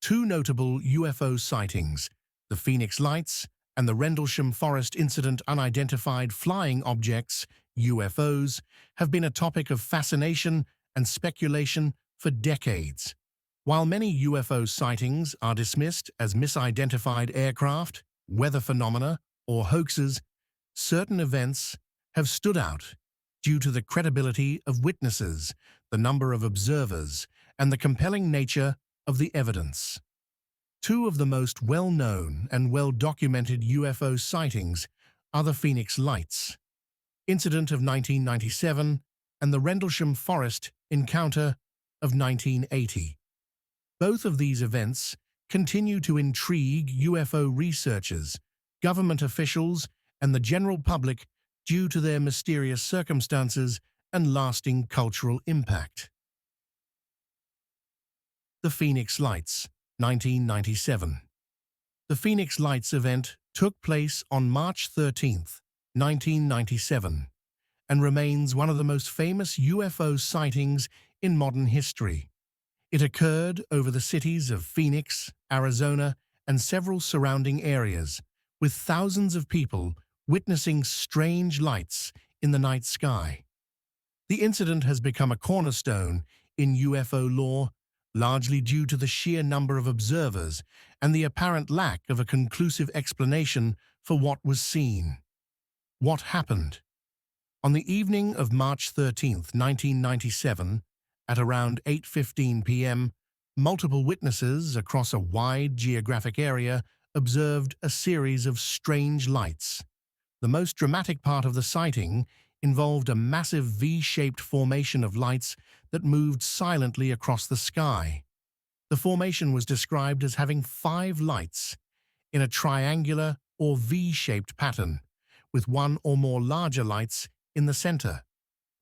Two notable UFO sightings, the Phoenix Lights and the Rendlesham Forest incident. Unidentified flying objects, UFOs, have been a topic of fascination and speculation for decades. While many UFO sightings are dismissed as misidentified aircraft, weather phenomena, or hoaxes, certain events have stood out due to the credibility of witnesses, the number of observers, and the compelling nature of the evidence. Two of the most well-known and well-documented UFO sightings are the Phoenix Lights incident of 1997 and the Rendlesham Forest encounter of 1980. Both of these events continue to intrigue UFO researchers, government officials, and the general public due to their mysterious circumstances and lasting cultural impact. The Phoenix Lights, 1997. The Phoenix Lights event took place on March 13, 1997, and remains one of the most famous UFO sightings in modern history. It occurred over the cities of Phoenix, Arizona, and several surrounding areas, with thousands of people witnessing strange lights in the night sky. The incident has become a cornerstone in UFO lore, largely due to the sheer number of observers and the apparent lack of a conclusive explanation for what was seen. What happened? On the evening of March 13, 1997, at around 8:15 p.m., multiple witnesses across a wide geographic area observed a series of strange lights. The most dramatic part of the sighting involved a massive V-shaped formation of lights that moved silently across the sky. The formation was described as having 5 lights in a triangular or V-shaped pattern, with one or more larger lights in the center.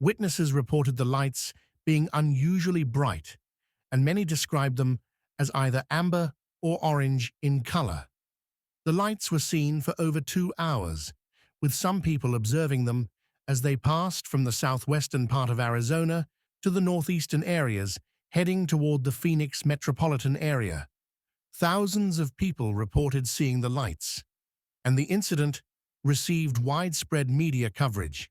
Witnesses reported the lights being unusually bright, and many described them as either amber or orange in color. The lights were seen for over 2 hours, with some people observing them as they passed from the southwestern part of Arizona to the northeastern areas, heading toward the Phoenix metropolitan area. Thousands of people reported seeing the lights, and the incident received widespread media coverage.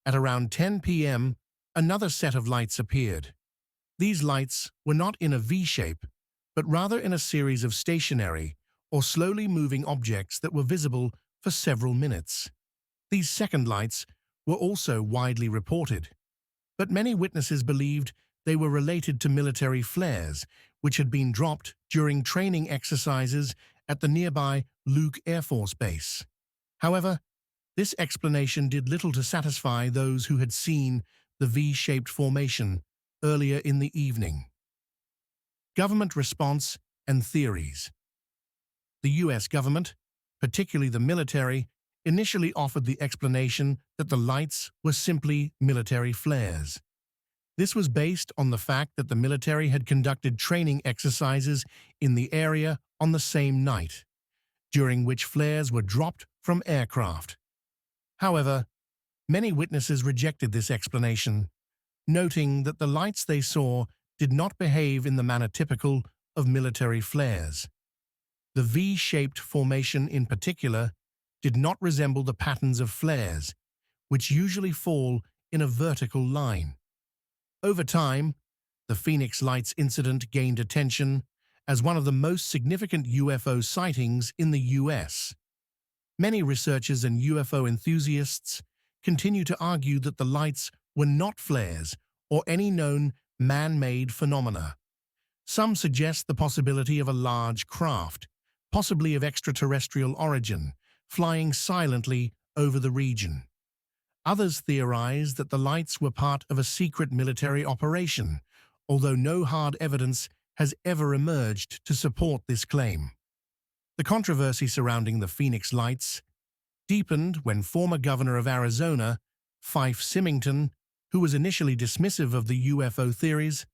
At around 10 p.m., another set of lights appeared. These lights were not in a V-shape, but rather in a series of stationary or slowly moving objects that were visible for several minutes. These second lights were also widely reported, but many witnesses believed they were related to military flares, which had been dropped during training exercises at the nearby Luke Air Force Base. However, this explanation did little to satisfy those who had seen the V-shaped formation earlier in the evening. Government response and theories. The U.S. government, particularly the military, initially offered the explanation that the lights were simply military flares. This was based on the fact that the military had conducted training exercises in the area on the same night, during which flares were dropped from aircraft. However, many witnesses rejected this explanation, noting that the lights they saw did not behave in the manner typical of military flares. The V-shaped formation in particular did not resemble the patterns of flares, which usually fall in a vertical line. Over time, the Phoenix Lights incident gained attention as one of the most significant UFO sightings in the U.S. Many researchers and UFO enthusiasts continue to argue that the lights were not flares or any known man-made phenomena. Some suggest the possibility of a large craft, possibly of extraterrestrial origin, flying silently over the region. Others theorize that the lights were part of a secret military operation, although no hard evidence has ever emerged to support this claim. The controversy surrounding the Phoenix Lights deepened when former governor of Arizona, Fife Symington, who was initially dismissive of the UFO theories,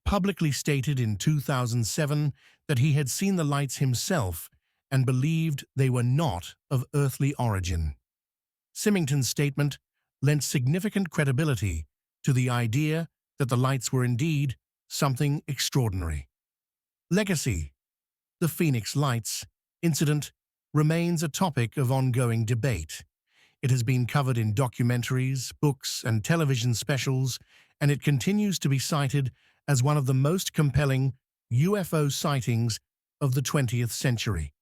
publicly stated in 2007 that he had seen the lights himself and believed they were not of earthly origin. Symington's statement lent significant credibility to the idea that the lights were indeed something extraordinary. Legacy. The Phoenix Lights incident remains a topic of ongoing debate. It has been covered in documentaries, books, and television specials, and it continues to be cited as one of the most compelling UFO sightings of the 20th century.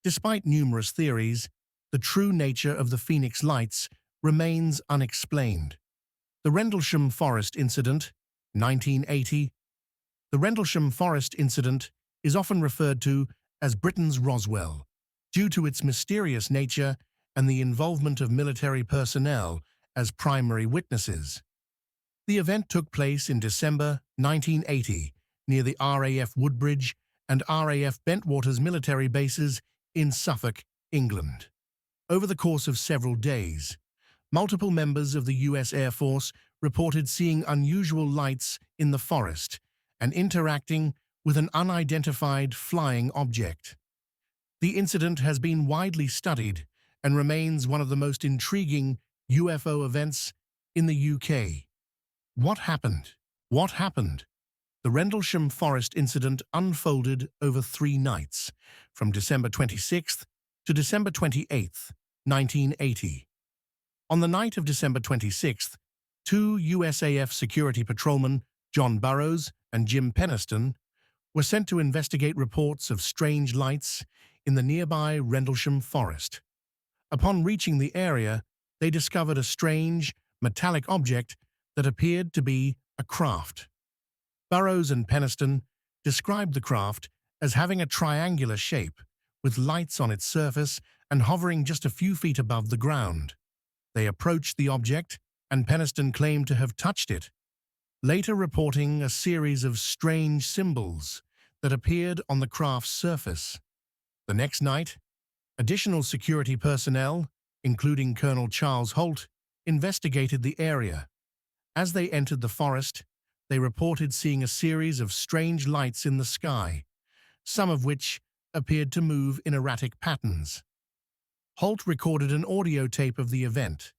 Despite numerous theories, the true nature of the Phoenix Lights remains unexplained. The Rendlesham Forest Incident, 1980. The Rendlesham Forest Incident is often referred to as Britain's Roswell, due to its mysterious nature and the involvement of military personnel as primary witnesses. The event took place in December 1980 near the RAF Woodbridge and RAF Bentwaters military bases in Suffolk, England. Over the course of several days, multiple members of the US Air Force reported seeing unusual lights in the forest and interacting with an unidentified flying object. The incident has been widely studied and remains one of the most intriguing UFO events in the UK. What happened? What happened? The Rendlesham Forest incident unfolded over 3 nights, from December 26th to December 28th, 1980. On the night of December 26th, 2 USAF security patrolmen, John Burroughs and Jim Penniston, were sent to investigate reports of strange lights in the nearby Rendlesham Forest. Upon reaching the area, they discovered a strange, metallic object that appeared to be a craft. Burroughs and Penniston described the craft as having a triangular shape, with lights on its surface and hovering just a few feet above the ground. They approached the object, and Penniston claimed to have touched it, later reporting a series of strange symbols that appeared on the craft's surface. The next night, additional security personnel, including Colonel Charles Holt, investigated the area. As they entered the forest, they reported seeing a series of strange lights in the sky, some of which appeared to move in erratic patterns. Holt recorded an audio tape of the event,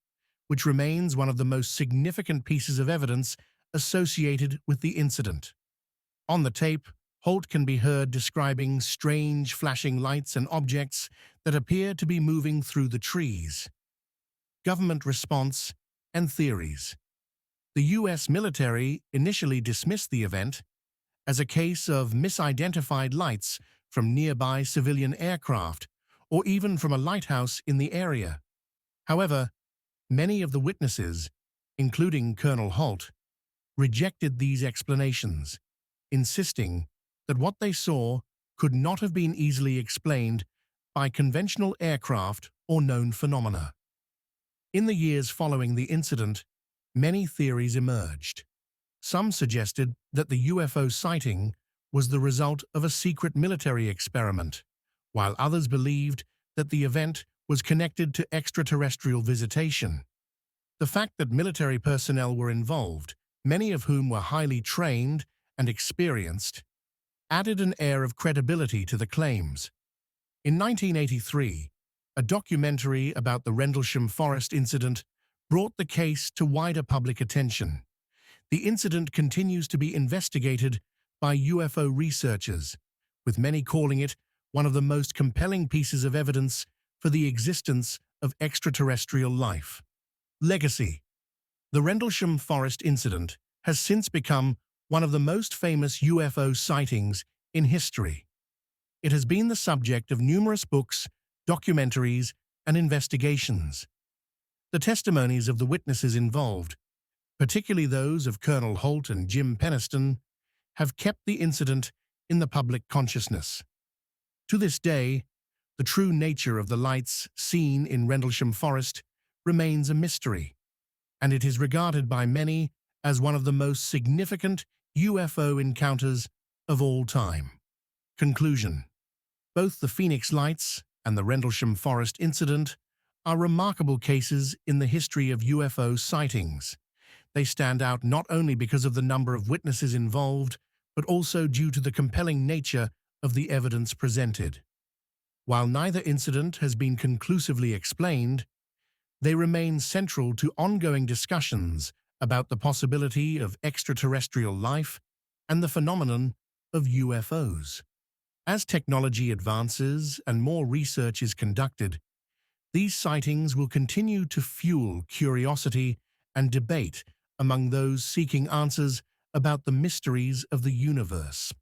which remains one of the most significant pieces of evidence associated with the incident. On the tape, Holt can be heard describing strange flashing lights and objects that appear to be moving through the trees. Government response and theories. The U.S. military initially dismissed the event as a case of misidentified lights from nearby civilian aircraft or even from a lighthouse in the area. However, many of the witnesses, including Colonel Holt, rejected these explanations, insisting that what they saw could not have been easily explained by conventional aircraft or known phenomena. In the years following the incident, many theories emerged. Some suggested that the UFO sighting was the result of a secret military experiment, while others believed that the event was connected to extraterrestrial visitation. The fact that military personnel were involved, many of whom were highly trained and experienced, added an air of credibility to the claims. In 1983, a documentary about the Rendlesham Forest incident brought the case to wider public attention. The incident continues to be investigated by UFO researchers, with many calling it one of the most compelling pieces of evidence for the existence of extraterrestrial life. Legacy. The Rendlesham Forest incident has since become one of the most famous UFO sightings in history. It has been the subject of numerous books, documentaries, and investigations. The testimonies of the witnesses involved, particularly those of Colonel Holt and Jim Penniston, have kept the incident in the public consciousness. To this day, the true nature of the lights seen in Rendlesham Forest remains a mystery, and it is regarded by many as one of the most significant UFO encounters of all time. Conclusion. Both the Phoenix Lights and the Rendlesham Forest incident are remarkable cases in the history of UFO sightings. They stand out not only because of the number of witnesses involved, but also due to the compelling nature of the evidence presented. While neither incident has been conclusively explained, they remain central to ongoing discussions about the possibility of extraterrestrial life and the phenomenon of UFOs. As technology advances and more research is conducted, these sightings will continue to fuel curiosity and debate among those seeking answers about the mysteries of the universe.